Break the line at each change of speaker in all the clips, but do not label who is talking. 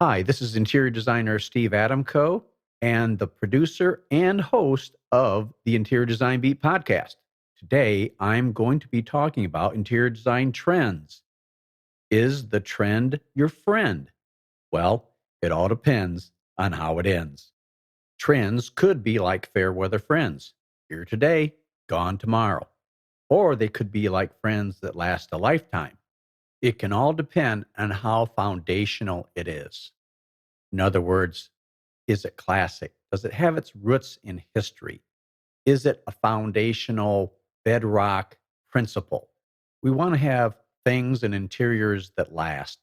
Hi, this is interior designer Steve Adamko and the producer and host of the Interior Design Beat podcast. Today, I'm going to be talking about interior design trends. Is the trend your friend? Well, it all depends on how it ends. Trends could be like fair weather friends, here today, gone tomorrow. Or they could be like friends that last a lifetime. It can all depend on how foundational it is. In other words, is it classic? Does it have its roots in history? Is it a foundational bedrock principle? We want to have things and interiors that last,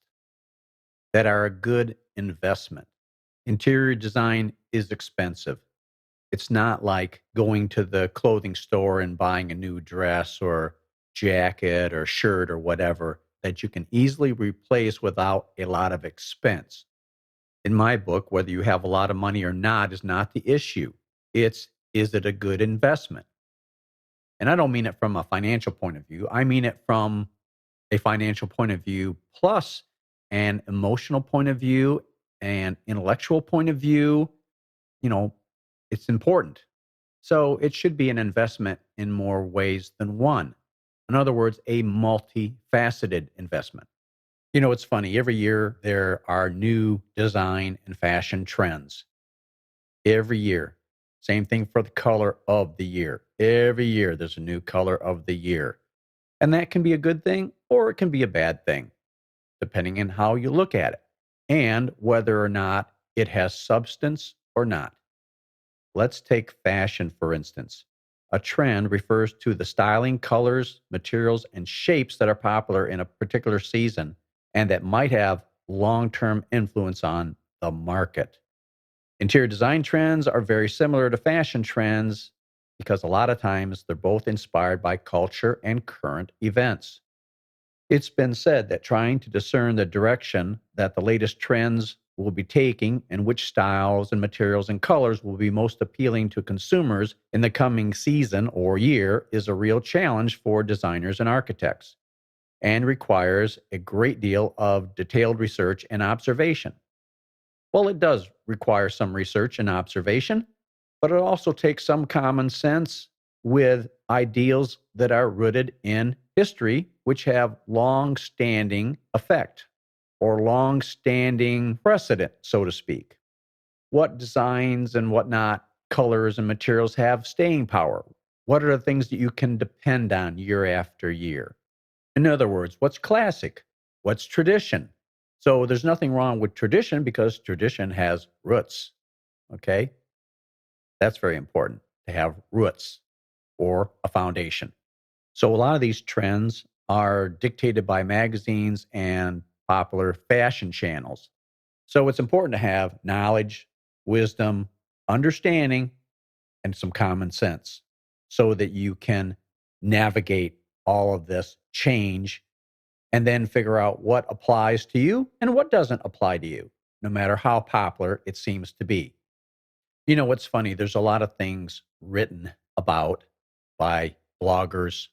that are a good investment. Interior design is expensive. It's not like going to the clothing store and buying a new dress or jacket or shirt or whatever that you can easily replace without a lot of expense. In my book, whether you have a lot of money or not is not the issue. It's, is it a good investment? And I don't mean it from a financial point of view. I mean it from a financial point of view plus an emotional point of view and intellectual point of view. You know, it's important. So it should be an investment in more ways than one. In other words, a multifaceted investment. It's funny. Every year there are new design and fashion trends. Every year. Same thing for the color of the year. Every year there's a new color of the year. And that can be a good thing or it can be a bad thing, depending on how you look at it and whether or not it has substance or not. Let's take fashion, for instance. A trend refers to the styling, colors, materials, and shapes that are popular in a particular season and that might have long term influence on the market. Interior design trends are very similar to fashion trends because a lot of times they're both inspired by culture and current events. It's been said that trying to discern the direction that the latest trends will be taking and which styles and materials and colors will be most appealing to consumers in the coming season or year is a real challenge for designers and architects and requires a great deal of detailed research and observation. Well, it does require some research and observation, but it also takes some common sense with ideals that are rooted in history, which have long standing effect or long standing precedent, so to speak. What designs and whatnot, colors and materials have staying power? What are the things that you can depend on year after year? In other words, what's classic? What's tradition? So there's nothing wrong with tradition because tradition has roots. Okay. That's very important to have roots or a foundation. So a lot of these trends are dictated by magazines and popular fashion channels. So it's important to have knowledge, wisdom, understanding, and some common sense so that you can navigate all of this change and then figure out what applies to you and what doesn't apply to you, no matter how popular it seems to be. What's funny? There's a lot of things written about by bloggers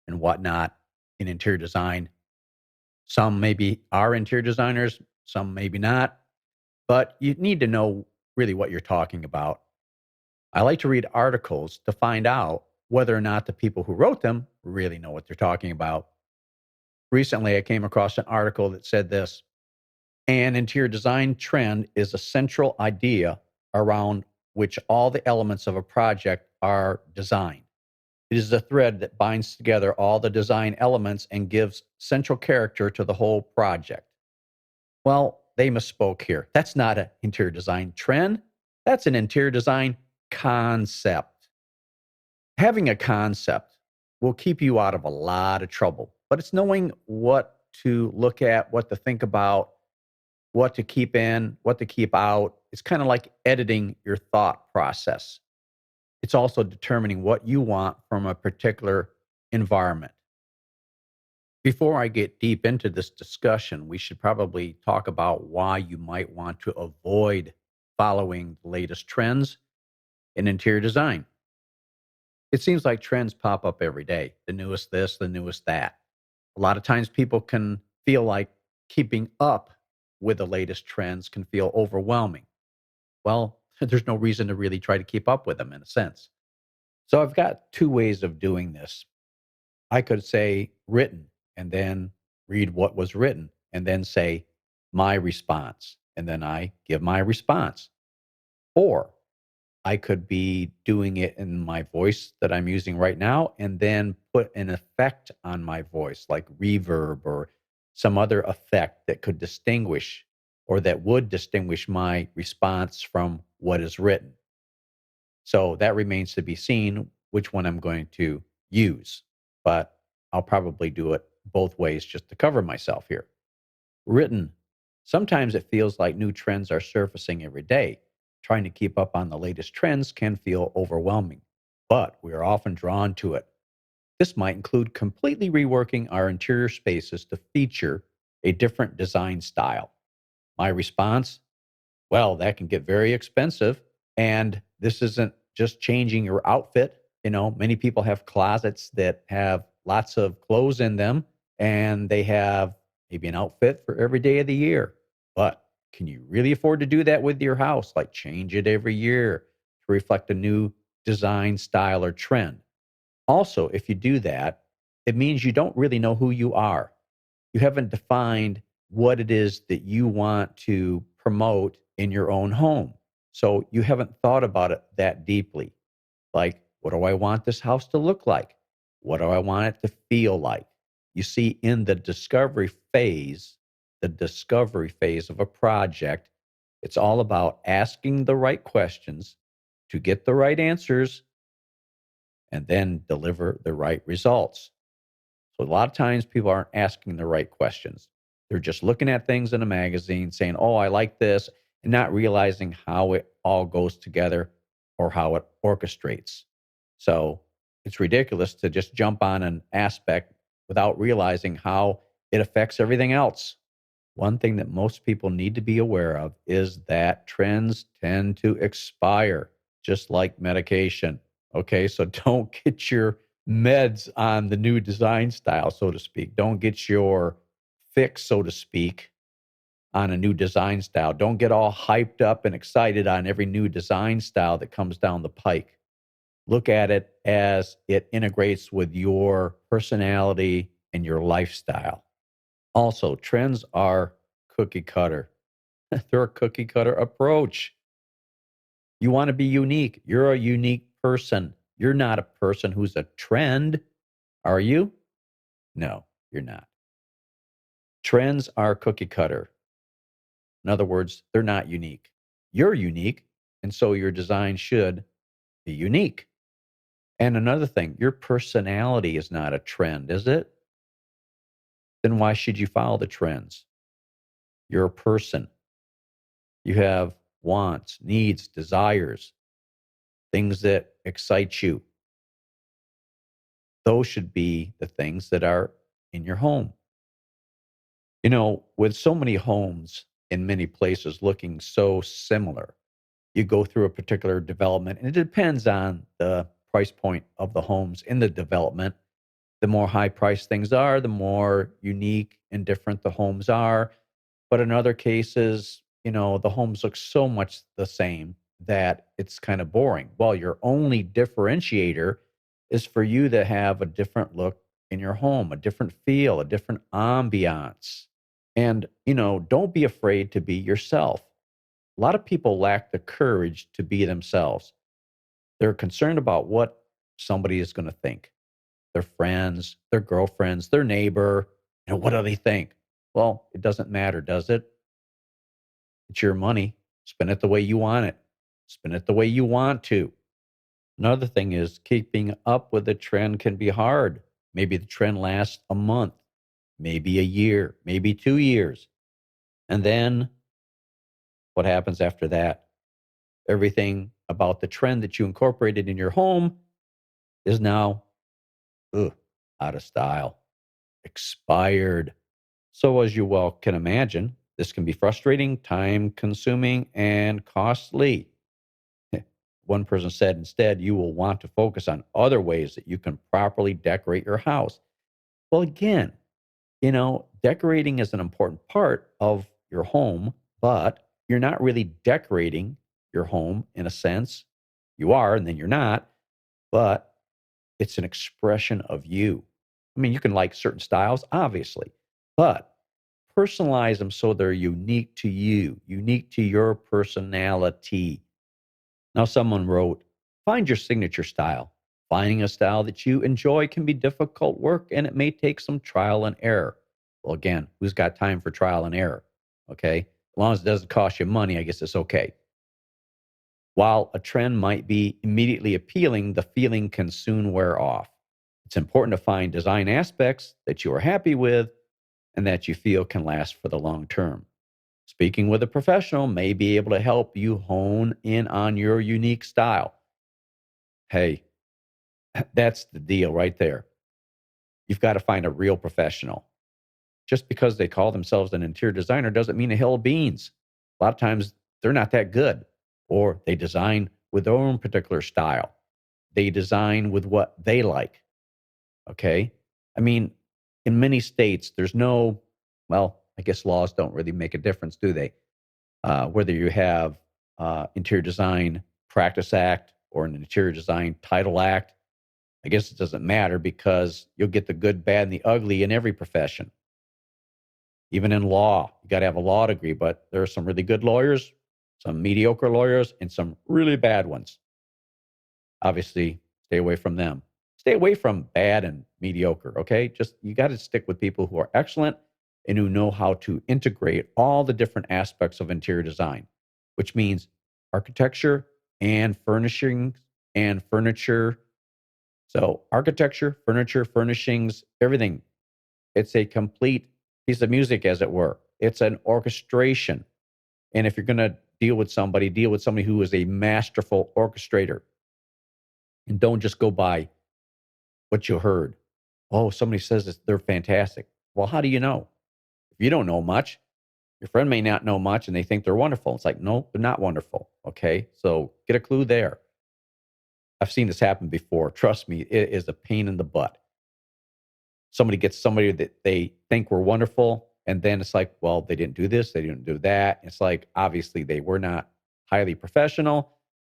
and whatnot in interior design. Some maybe are interior designers, some maybe not, but you need to know really what you're talking about. I like to read articles to find out whether or not the people who wrote them really know what they're talking about. Recently, I came across an article that said this: an interior design trend is a central idea around which all the elements of a project are designed. It is the thread that binds together all the design elements and gives central character to the whole project. Well, they misspoke here. That's not an interior design trend. That's an interior design concept. Having a concept will keep you out of a lot of trouble, but it's knowing what to look at, what to think about, what to keep in, what to keep out. It's kind of like editing your thought process. It's also determining what you want from a particular environment. Before I get deep into this discussion, we should probably talk about why you might want to avoid following the latest trends in interior design. It seems like trends pop up every day, the newest this, the newest that. A lot of times people can feel like keeping up with the latest trends can feel overwhelming. Well, there's no reason to really try to keep up with them in a sense. So I've got two ways of doing this. I could say written and then read what was written and then say my response. And then I give my response. Or I could be doing it in my voice that I'm using right now and then put an effect on my voice, like reverb or some other effect that could distinguish or that would distinguish my response from what is written. So that remains to be seen which one I'm going to use. But I'll probably do it both ways just to cover myself here. Written. Sometimes it feels like new trends are surfacing every day. Trying to keep up on the latest trends can feel overwhelming, but we are often drawn to it. This might include completely reworking our interior spaces to feature a different design style. My response? Well, that can get very expensive. And this isn't just changing your outfit. Many people have closets that have lots of clothes in them and they have maybe an outfit for every day of the year. But can you really afford to do that with your house? Like change it every year to reflect a new design style or trend. Also, if you do that, it means you don't really know who you are. You haven't defined what it is that you want to promote in your own home. So you haven't thought about it that deeply. Like, what do I want this house to look like? What do I want it to feel like? You see, in the discovery phase of a project, it's all about asking the right questions to get the right answers and then deliver the right results. So a lot of times people aren't asking the right questions. They're just looking at things in a magazine saying, oh, I like this, and not realizing how it all goes together or how it orchestrates. So it's ridiculous to just jump on an aspect without realizing how it affects everything else. One thing that most people need to be aware of is that trends tend to expire, just like medication. Okay, so don't get your meds on the new design style, so to speak. Don't get your fix, so to speak, on a new design style. Don't get all hyped up and excited on every new design style that comes down the pike. Look at it as it integrates with your personality and your lifestyle. Also, trends are cookie cutter. They're a cookie cutter approach. You want to be unique. You're a unique person. You're not a person who's a trend, are you? No, you're not. Trends are cookie cutter. In other words, they're not unique. You're unique, and so your design should be unique. And another thing, your personality is not a trend, is it? Then why should you follow the trends? You're a person. You have wants, needs, desires, things that excite you. Those should be the things that are in your home. With so many homes in many places looking so similar, you go through a particular development, and it depends on the price point of the homes in the development. The more high priced things are, the more unique and different the homes are. But in other cases, the homes look so much the same that it's kind of boring. Well, your only differentiator is for you to have a different look in your home, a different feel, a different ambiance. And, don't be afraid to be yourself. A lot of people lack the courage to be themselves. They're concerned about what somebody is going to think, their friends, their girlfriends, their neighbor. What do they think? Well, it doesn't matter, does it? It's your money. Spend it the way you want it. Spend it the way you want to. Another thing is keeping up with the trend can be hard. Maybe the trend lasts a month, maybe a year, maybe 2 years. And then what happens after that? Everything about the trend that you incorporated in your home is now ugh, out of style, expired. So, as you well can imagine, this can be frustrating, time consuming, and costly. One person said instead, you will want to focus on other ways that you can properly decorate your house. Well, again, decorating is an important part of your home, but you're not really decorating your home in a sense. You are, and then you're not, but it's an expression of you. I mean, you can like certain styles, obviously, but personalize them so they're unique to you, unique to your personality. Now, someone wrote, find your signature style. Finding a style that you enjoy can be difficult work and it may take some trial and error. Well, again, who's got time for trial and error? Okay. As long as it doesn't cost you money, I guess it's okay. While a trend might be immediately appealing, the feeling can soon wear off. It's important to find design aspects that you are happy with and that you feel can last for the long term. Speaking with a professional may be able to help you hone in on your unique style. Hey, that's the deal right there. You've got to find a real professional. Just because they call themselves an interior designer doesn't mean a hill of beans. A lot of times they're not that good, or they design with their own particular style. They design with what they like. Okay. I mean, in many states, there's no, well, I guess laws don't really make a difference, do they? Whether you have interior design practice act or an interior design title act, I guess it doesn't matter because you'll get the good, bad, and the ugly in every profession. Even in law, you got to have a law degree, but there are some really good lawyers, some mediocre lawyers, and some really bad ones. Obviously, stay away from them. Stay away from bad and mediocre, okay? Just you got to stick with people who are excellent and who know how to integrate all the different aspects of interior design, which means architecture and furnishings and furniture. So, architecture, furniture, furnishings, everything. It's a complete piece of music, as it were. It's an orchestration. And if you're going to deal with somebody who is a masterful orchestrator. And don't just go by what you heard. Oh, somebody says they're fantastic. Well, how do you know? If you don't know much, your friend may not know much and they think they're wonderful. It's like, no, they're not wonderful. Okay. So get a clue there. I've seen this happen before. Trust me, it is a pain in the butt. Somebody gets somebody that they think were wonderful. And then it's like, well, they didn't do this, they didn't do that. It's like, obviously, they were not highly professional.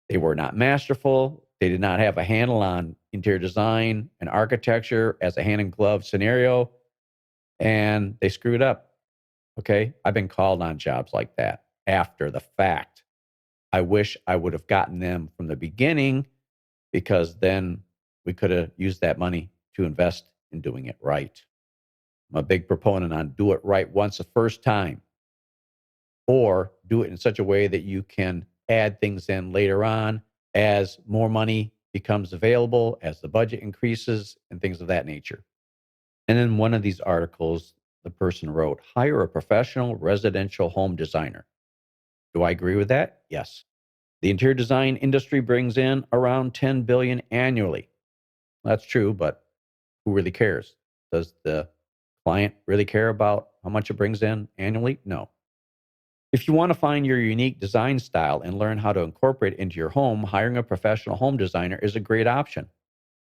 They were not masterful. They did not have a handle on interior design and architecture as a hand in glove scenario. And they screwed up. Okay. I've been called on jobs like that after the fact. I wish I would have gotten them from the beginning because then we could have used that money to invest in doing it right. I'm a big proponent on do it right once the first time, or do it in such a way that you can add things in later on as more money becomes available, as the budget increases, and things of that nature. And in one of these articles, the person wrote, hire a professional residential home designer. Do I agree with that? Yes. The interior design industry brings in around 10 billion annually. That's true, but who really cares? Does the client really care about how much it brings in annually? No. If you want to find your unique design style and learn how to incorporate it into your home, hiring a professional home designer is a great option.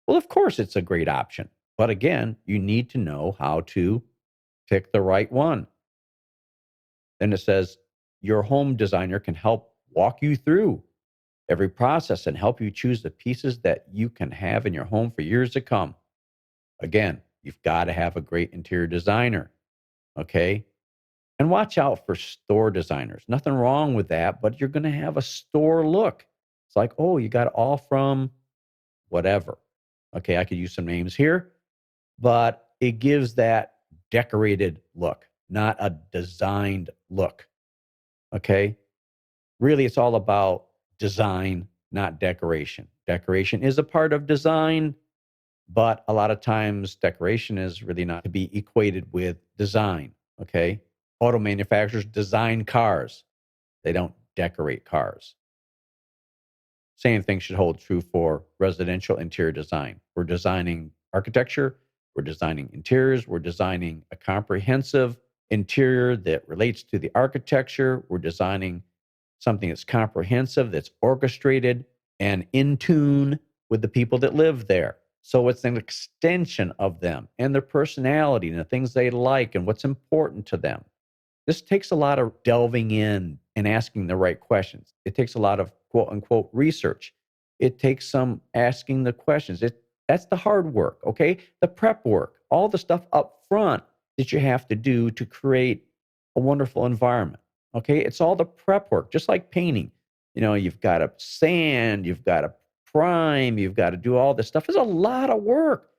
Well, of course, it's a great option. But again, you need to know how to pick the right one. Then it says your home designer can help walk you through every process and help you choose the pieces that you can have in your home for years to come. Again, you've got to have a great interior designer. Okay. And watch out for store designers. Nothing wrong with that, but you're going to have a store look. It's like, oh, you got it all from whatever. Okay. I could use some names here, but it gives that decorated look, not a designed look. Okay. Really, it's all about design, not decoration. Decoration is a part of design, but a lot of times decoration is really not to be equated with design. Okay. Auto manufacturers design cars, they don't decorate cars. Same thing should hold true for residential interior design. We're designing architecture, we're designing interiors, we're designing a comprehensive interior that relates to the architecture, we're designing something that's comprehensive, that's orchestrated and in tune with the people that live there. So it's an extension of them and their personality and the things they like and what's important to them. This takes a lot of delving in and asking the right questions. It takes a lot of quote unquote research. It takes some asking the questions. That's the hard work, okay? The prep work, all the stuff up front that you have to do to create a wonderful environment. Okay? It's all the prep work, just like painting. You've got to sand, you've got to prime, you've got to do all this stuff. It's a lot of work.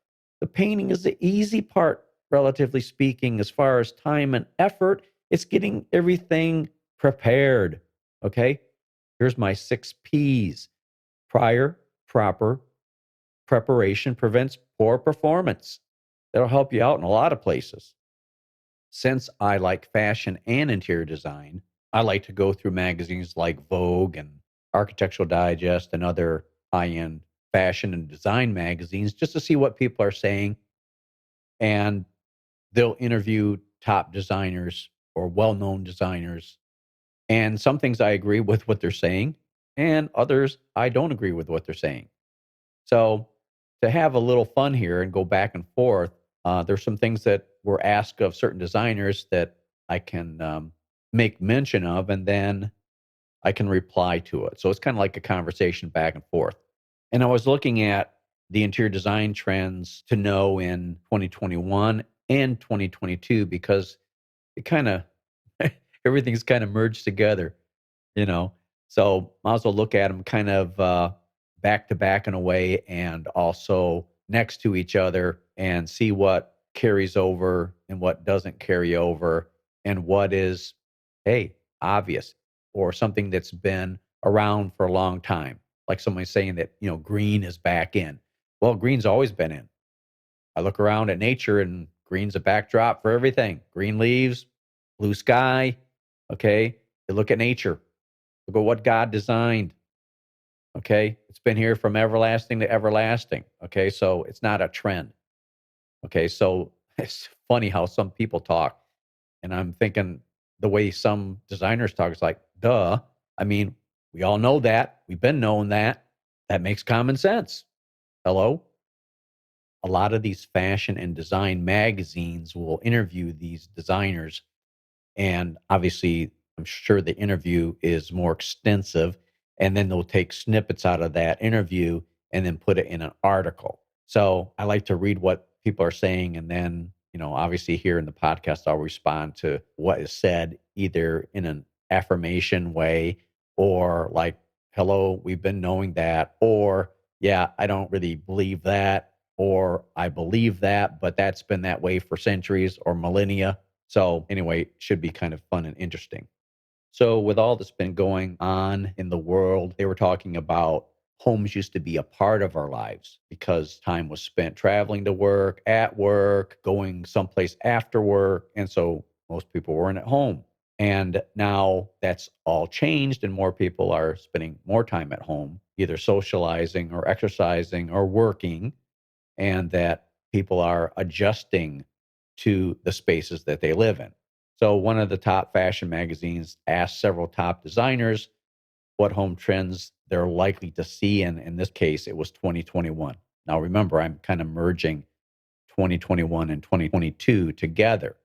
The painting is the easy part, relatively speaking, as far as time and effort. It's getting everything prepared. Okay? Here's my 6 P's. Prior, proper, preparation prevents poor performance. That'll help you out in a lot of places. Since I like fashion and interior design, I like to go through magazines like Vogue and Architectural Digest and other high-end fashion and design magazines just to see what people are saying. And they'll interview top designers or well-known designers. And some things I agree with what they're saying, and others I don't agree with what they're saying. So to have a little fun here and go back and forth, there's some things that were asked of certain designers that I can make mention of, and then I can reply to it. So it's kind of like a conversation back and forth. And I was looking at the interior design trends to know in 2021 and 2022 because it kind of everything's kind of merged together, you know. So might as well look at them kind of back to back in a way, and also next to each other, and see what carries over and what doesn't carry over, and what is, hey, obvious, or something that's been around for a long time. Like somebody saying that, green is back in. Well, green's always been in. I look around at nature and green's a backdrop for everything. Green leaves, blue sky. Okay. You look at nature. Look at what God designed. Okay. It's been here from everlasting to everlasting. Okay. So it's not a trend. Okay. So it's funny how some people talk. And I'm thinking the way some designers talk is like, duh. I mean, we all know that. We've been knowing that. That makes common sense. Hello? A lot of these fashion and design magazines will interview these designers. And obviously, I'm sure the interview is more extensive. And then they'll take snippets out of that interview and then put it in an article. So I like to read what people are saying. And then, obviously here in the podcast, I'll respond to what is said either in an affirmation way, or like, hello, we've been knowing that, or yeah, I don't really believe that, or I believe that, but that's been that way for centuries or millennia. So anyway, should be kind of fun and interesting. So with all that's been going on in the world, they were talking about homes used to be a part of our lives because time was spent traveling to work, at work, going someplace after work. And so most people weren't at home. And now that's all changed, and more people are spending more time at home, either socializing or exercising or working, and that people are adjusting to the spaces that they live in. So, one of the top fashion magazines asked several top designers what home trends they're likely to see. And in this case, it was 2021. Now, remember, I'm kind of merging 2021 and 2022 together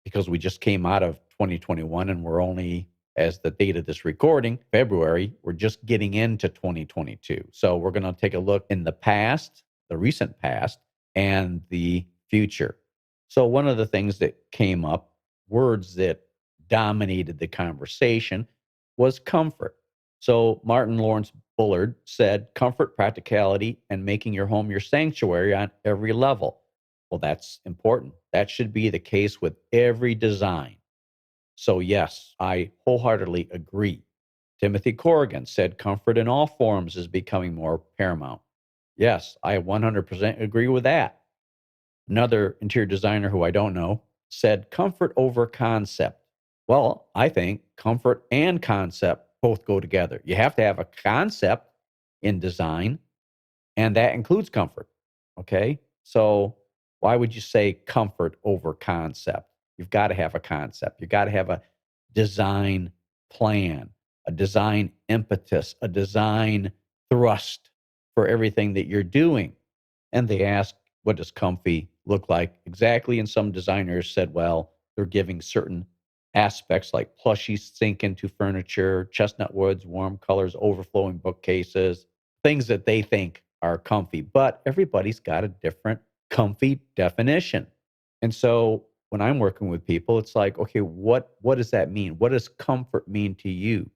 because we just came out of 2021 and we're only, as the date of this recording, February, we're just getting into 2022. So we're going to take a look in the past, the recent past, and the future. So one of the things that came up, words that dominated the conversation, was comfort. So Martin Lawrence Bullard said, comfort, practicality, and making your home your sanctuary on every level. Well, that's important. That should be the case with every design. So, yes, I wholeheartedly agree. Timothy Corrigan said comfort in all forms is becoming more paramount. Yes, I 100% agree with that. Another interior designer who I don't know said comfort over concept. Well, I think comfort and concept both go together. You have to have a concept in design, and that includes comfort. Okay. So why would you say comfort over concept? You've got to have a concept. You've got to have a design plan, a design impetus, a design thrust for everything that you're doing. And they asked, what does comfy look like exactly? And some designers said, well, they're giving certain aspects like plushies sink into furniture, chestnut woods, warm colors, overflowing bookcases, things that they think are comfy. But everybody's got a different comfy definition. And so when I'm working with people, it's like, okay, what does that mean? What does comfort mean to you?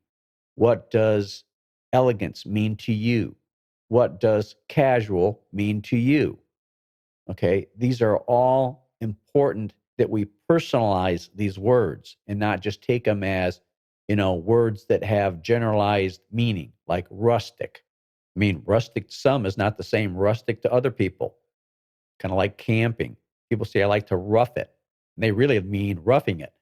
What does elegance mean to you? What does casual mean to you? Okay. These are all important that we personalize these words and not just take them as, words that have generalized meaning, like rustic. I mean, rustic to some is not the same rustic to other people. Kind of like camping. People say, I like to rough it. And they really mean roughing it,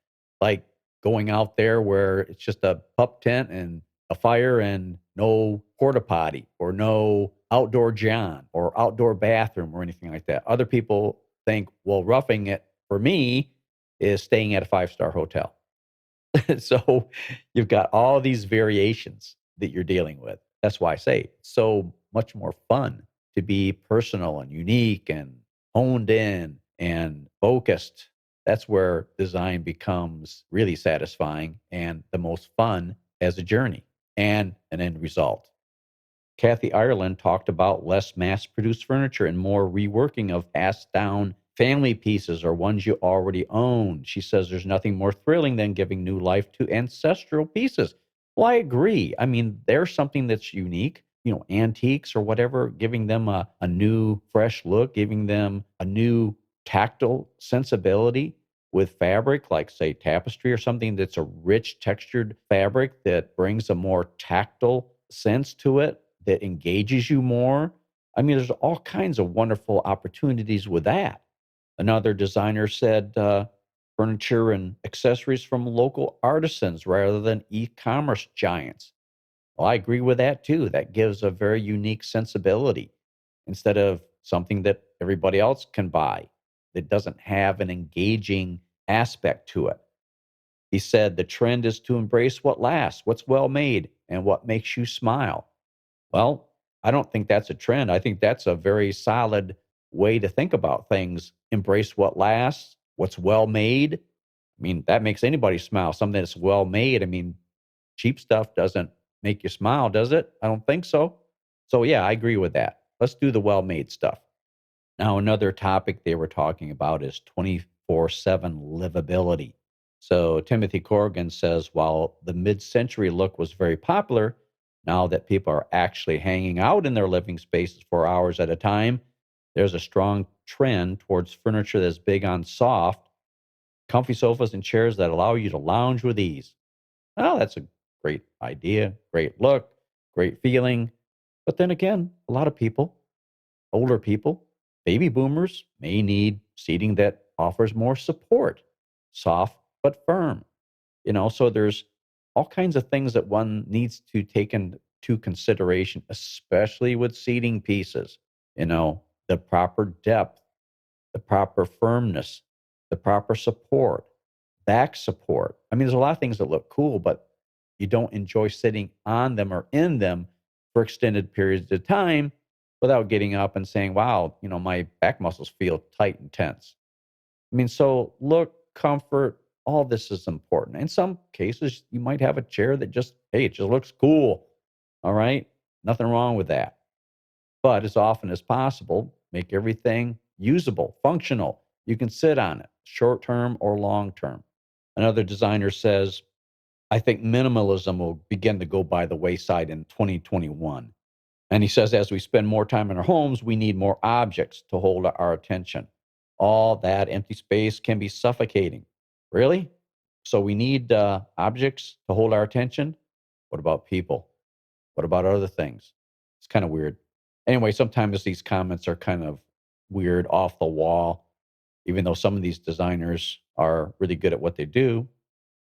like going out there where it's just a pup tent and a fire and no porta potty or no outdoor john or outdoor bathroom or anything like that. Other people think, well, roughing it for me is staying at a five-star hotel. So you've got all these variations that you're dealing with. That's why I say it's so much more fun to be personal and unique and honed in and focused. That's where design becomes really satisfying and the most fun as a journey and an end result. Kathy Ireland talked about less mass produced furniture and more reworking of passed down family pieces or ones you already own. She says there's nothing more thrilling than giving new life to ancestral pieces. Well, I agree. I mean, there's something that's unique, antiques or whatever, giving them a new, fresh look, giving them a new tactile sensibility with fabric, like, say, tapestry or something that's a rich, textured fabric that brings a more tactile sense to it that engages you more. I mean, there's all kinds of wonderful opportunities with that. Another designer said furniture and accessories from local artisans rather than e commerce giants. Well, I agree with that too. That gives a very unique sensibility instead of something that everybody else can buy that doesn't have an engaging aspect to it. He said the trend is to embrace what lasts, what's well made, and what makes you smile. Well, I don't think that's a trend. I think that's a very solid way to think about things. Embrace what lasts, what's well made. I mean, that makes anybody smile. Something that's well made. I mean, cheap stuff doesn't make you smile, does it? I don't think so. So, yeah, I agree with that. Let's do the well made stuff. Now, another topic they were talking about is 24/7 livability. So, Timothy Corrigan says while the mid century look was very popular, now that people are actually hanging out in their living spaces for hours at a time, there's a strong trend towards furniture that's big on soft, comfy sofas and chairs that allow you to lounge with ease. Well, that's a great idea, great look, great feeling. But then again, a lot of people, older people, baby boomers may need seating that offers more support, soft but firm. So there's all kinds of things that one needs to take into consideration, especially with seating pieces. The proper depth, the proper firmness, the proper support, back support. I mean, there's a lot of things that look cool, but you don't enjoy sitting on them or in them for extended periods of time without getting up and saying, wow, my back muscles feel tight and tense. I mean, so look, comfort, all this is important. In some cases, you might have a chair that just, hey, it just looks cool. All right. Nothing wrong with that. But as often as possible, make everything usable, functional. You can sit on it, short term or long term. Another designer says, I think minimalism will begin to go by the wayside in 2021. And he says, as we spend more time in our homes, we need more objects to hold our attention. All that empty space can be suffocating. Really? So we need objects to hold our attention? What about people? What about other things? It's kind of weird. Anyway, sometimes these comments are kind of weird, off the wall, even though some of these designers are really good at what they do.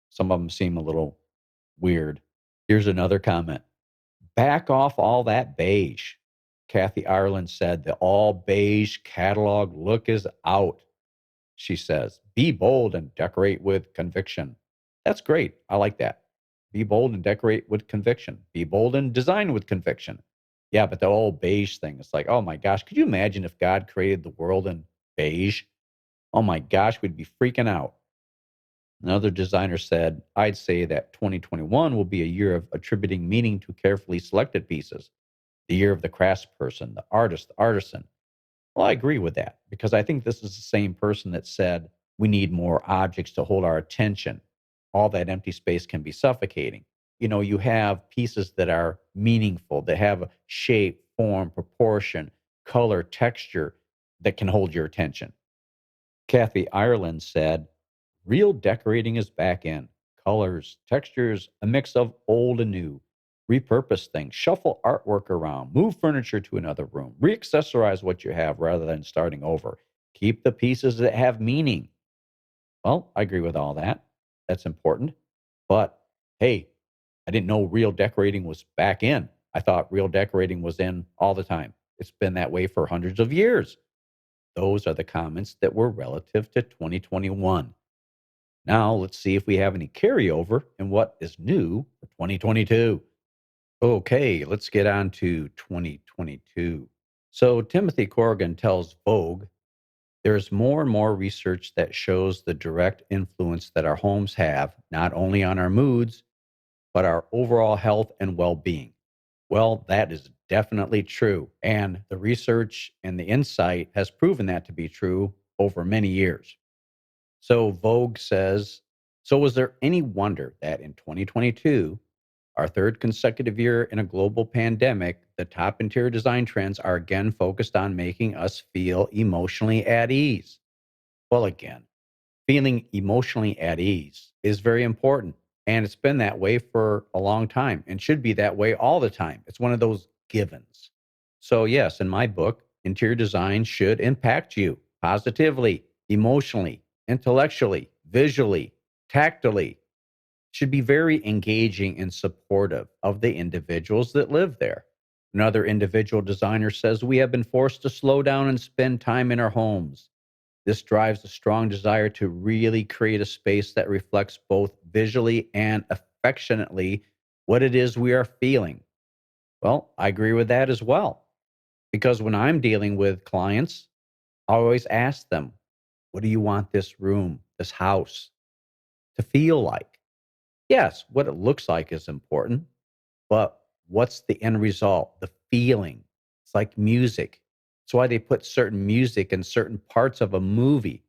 Some of them seem a little weird. Here's another comment. Back off all that beige. Kathy Ireland said the all beige catalog look is out. She says, be bold and decorate with conviction. That's great. I like that. Be bold and decorate with conviction. Be bold and design with conviction. Yeah, but the old beige thing, it's like, oh my gosh, could you imagine if God created the world in beige? Oh my gosh, we'd be freaking out. Another designer said, I'd say that 2021 will be a year of attributing meaning to carefully selected pieces, the year of the craftsperson, the artist, the artisan. Well, I agree with that because I think this is the same person that said we need more objects to hold our attention. All that empty space can be suffocating. You have pieces that are meaningful, that have a shape, form, proportion, color, texture that can hold your attention. Kathy Ireland said, real decorating is back in. Colors, textures, a mix of old and new. Repurpose things, shuffle artwork around, move furniture to another room, reaccessorize what you have rather than starting over. Keep the pieces that have meaning. Well, I agree with all that. That's important. But hey, I didn't know real decorating was back in. I thought real decorating was in all the time. It's been that way for hundreds of years. Those are the comments that were relative to 2021. Now, let's see if we have any carryover and what is new for 2022. Okay, let's get on to 2022. So, Timothy Corrigan tells Vogue there's more and more research that shows the direct influence that our homes have, not only on our moods, but our overall health and well being. Well, that is definitely true. And the research and the insight has proven that to be true over many years. So Vogue says, so was there any wonder that in 2022, our third consecutive year in a global pandemic, the top interior design trends are again focused on making us feel emotionally at ease? Well, again, feeling emotionally at ease is very important. And it's been that way for a long time and should be that way all the time. It's one of those givens. So, yes, in my book, interior design should impact you positively, emotionally, intellectually, visually, tactily. Should be very engaging and supportive of the individuals that live there. Another individual designer says we have been forced to slow down and spend time in our homes. This drives a strong desire to really create a space that reflects both visually and affectionately what it is we are feeling. Well, I agree with that as well. Because when I'm dealing with clients, I always ask them, what do you want this room, this house to feel like? Yes, what it looks like is important, but what's the end result? The feeling. It's like music. That's why they put certain music in certain parts of a movie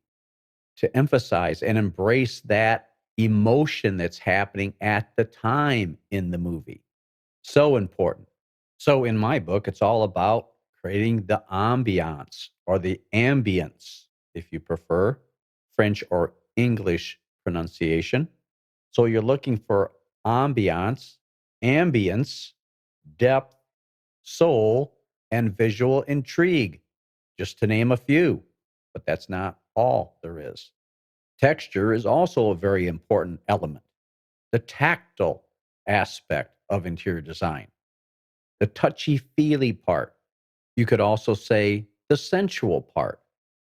to emphasize and embrace that emotion that's happening at the time in the movie. So important. So in my book, it's all about creating the ambiance or the ambience, if you prefer French or English pronunciation. So you're looking for ambience, depth, soul, and visual intrigue, just to name a few. But that's not all there is. Texture is also a very important element. The tactile aspect of interior design, the touchy feely part. You could also say the sensual part.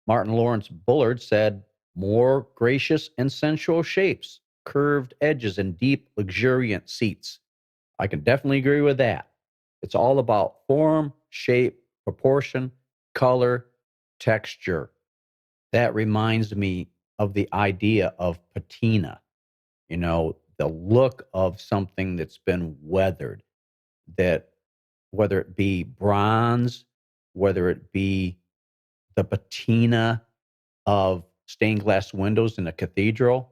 Martin Lawrence Bullard said, more gracious and sensual shapes, curved edges, and deep, luxuriant seats. I can definitely agree with that. It's all about form, shape, proportion, color, texture. That reminds me of the idea of patina, the look of something that's been weathered, that whether it be bronze, whether it be the patina of stained glass windows in a cathedral,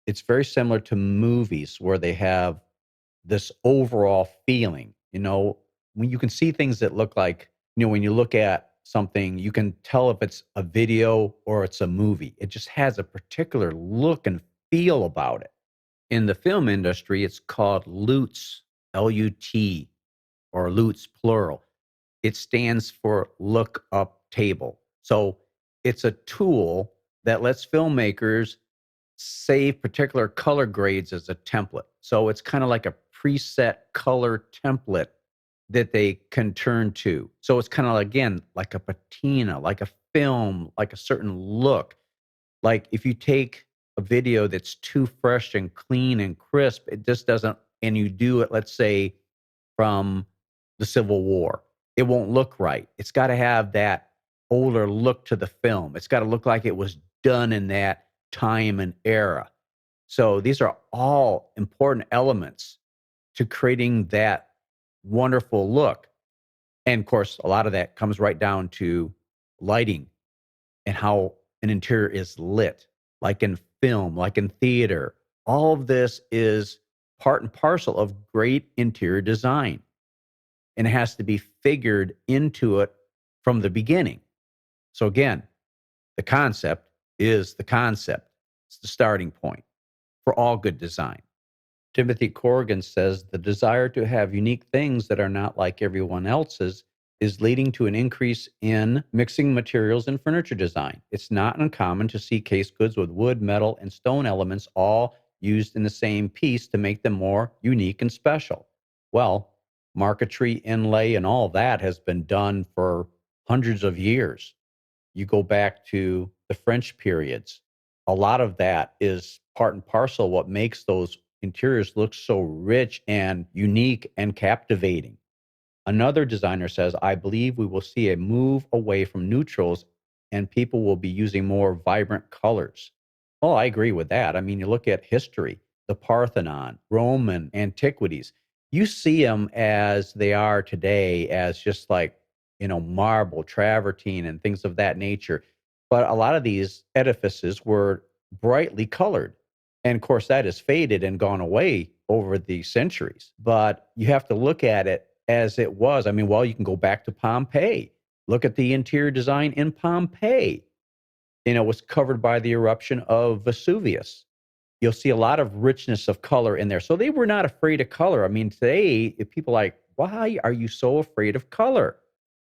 it's very similar to movies where they have this overall feeling, when you can see things that look like, when you look at something, you can tell if it's a video or it's a movie. It just has a particular look and feel about it. In the film industry, it's called LUTs, LUT, or LUTs plural. It stands for look up table. So it's a tool that lets filmmakers save particular color grades as a template. So it's kind of like a preset color template that they can turn to. So it's kind of, again, like a patina, like a film, like a certain look. Like if you take a video that's too fresh and clean and crisp, it just doesn't, and you do it, let's say, from the Civil War, it won't look right. It's got to have that older look to the film. It's got to look like it was done in that time and era. So these are all important elements to creating that wonderful look. And of course, a lot of that comes right down to lighting and how an interior is lit, like in film, like in theater. All of this is part and parcel of great interior design. And it has to be figured into it from the beginning. So again, the concept is the concept. It's the starting point for all good design. Timothy Corrigan says the desire to have unique things that are not like everyone else's is leading to an increase in mixing materials in furniture design. It's not uncommon to see case goods with wood, metal, and stone elements all used in the same piece to make them more unique and special. Well, marquetry, inlay, and all that has been done for hundreds of years. You go back to the French periods. A lot of that is part and parcel what makes those interiors look so rich and unique and captivating. Another designer says, I believe we will see a move away from neutrals and people will be using more vibrant colors. Well, I agree with that. I mean, you look at history, the Parthenon, Roman antiquities, you see them as they are today as just like, marble, travertine, and things of that nature. But a lot of these edifices were brightly colored. And of course, that has faded and gone away over the centuries. But you have to look at it as it was. I mean, well, you can go back to Pompeii. Look at the interior design in Pompeii. It was covered by the eruption of Vesuvius. You'll see a lot of richness of color in there. So they were not afraid of color. I mean, today, if people are like, why are you so afraid of color?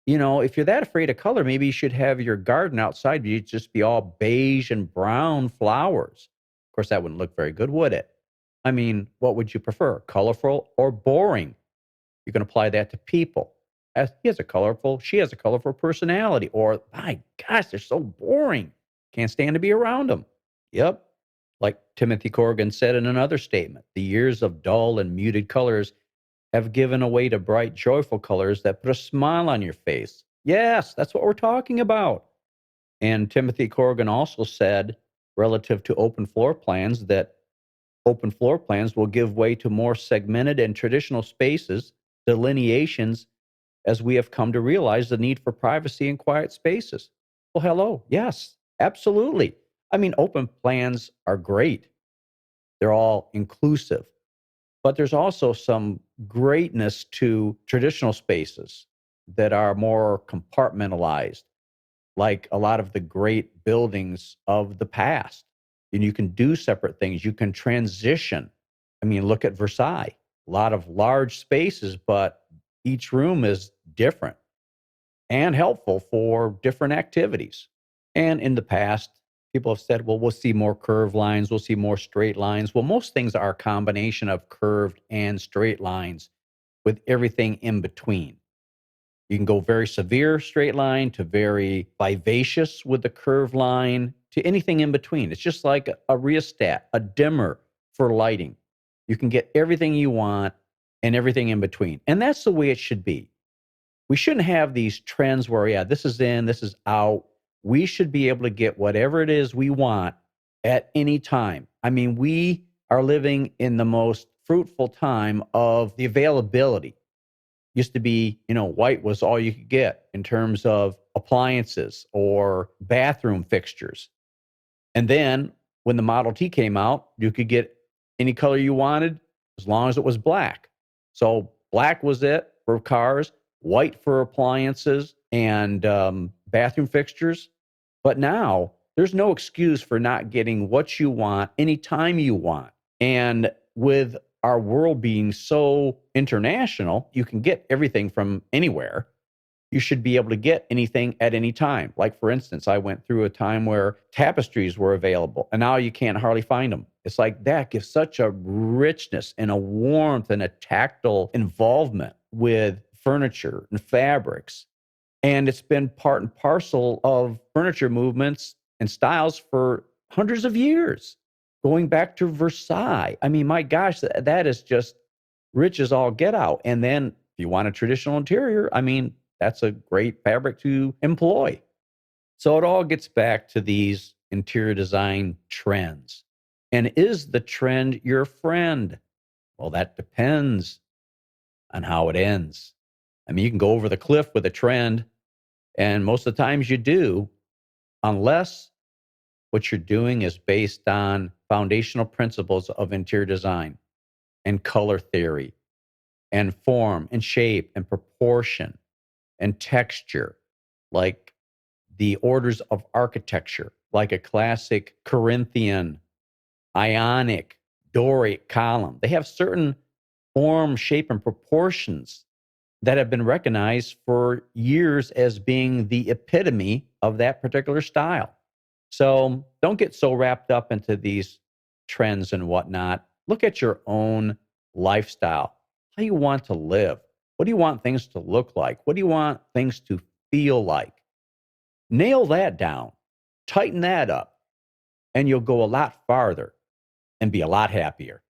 If you're that afraid of color, maybe you should have your garden outside. You'd just be all beige and brown flowers. Of course, that wouldn't look very good, would it? I mean, what would you prefer, colorful or boring? You can apply that to people. As she has a colorful personality. Or, my gosh, they're so boring. Can't stand to be around them. Yep. Like Timothy Corrigan said in another statement, the years of dull and muted colors have given way to bright, joyful colors that put a smile on your face. Yes, that's what we're talking about. And Timothy Corrigan also said, relative to open floor plans, that open floor plans will give way to more segmented and traditional spaces, delineations, as we have come to realize the need for privacy and quiet spaces. Well, hello. Yes, absolutely. I mean, open plans are great. They're all inclusive. But there's also some greatness to traditional spaces that are more compartmentalized, like a lot of the great buildings of the past. And you can do separate things. You can transition. I mean, look at Versailles. A lot of large spaces, but each room is different and helpful for different activities. And in the past, people have said, well, we'll see more curved lines, we'll see more straight lines. Well, most things are a combination of curved and straight lines with everything in between. You can go very severe straight line to very vivacious with the curved line to anything in between. It's just like a rheostat, a dimmer for lighting. You can get everything you want and everything in between. And that's the way it should be. We shouldn't have these trends where, yeah, this is in, this is out. We should be able to get whatever it is we want at any time. I mean, we are living in the most fruitful time of the availability. Used to be, white was all you could get in terms of appliances or bathroom fixtures. And then when the Model T came out, you could get any color you wanted as long as it was black. So black was it for cars, white for appliances and bathroom fixtures. But now there's no excuse for not getting what you want anytime you want. And with our world being so international, you can get everything from anywhere. You should be able to get anything at any time. Like, for instance, I went through a time where tapestries were available, and now you can't hardly find them. It's like that gives such a richness and a warmth and a tactile involvement with furniture and fabrics. And it's been part and parcel of furniture movements and styles for hundreds of years, going back to Versailles. I mean, my gosh, that is just rich as all get out. And then if you want a traditional interior, I mean, that's a great fabric to employ. So it all gets back to these interior design trends. And is the trend your friend? Well, that depends on how it ends. I mean, you can go over the cliff with a trend, and most of the times you do, unless what you're doing is based on foundational principles of interior design and color theory and form and shape and proportion and texture, like the orders of architecture, like a classic Corinthian, Ionic, Doric column. They have certain form, shape, and proportions that have been recognized for years as being the epitome of that particular style. So don't get so wrapped up into these trends and whatnot. Look at your own lifestyle. How you want to live? What do you want things to look like? What do you want things to feel like? Nail that down, tighten that up, and you'll go a lot farther and be a lot happier.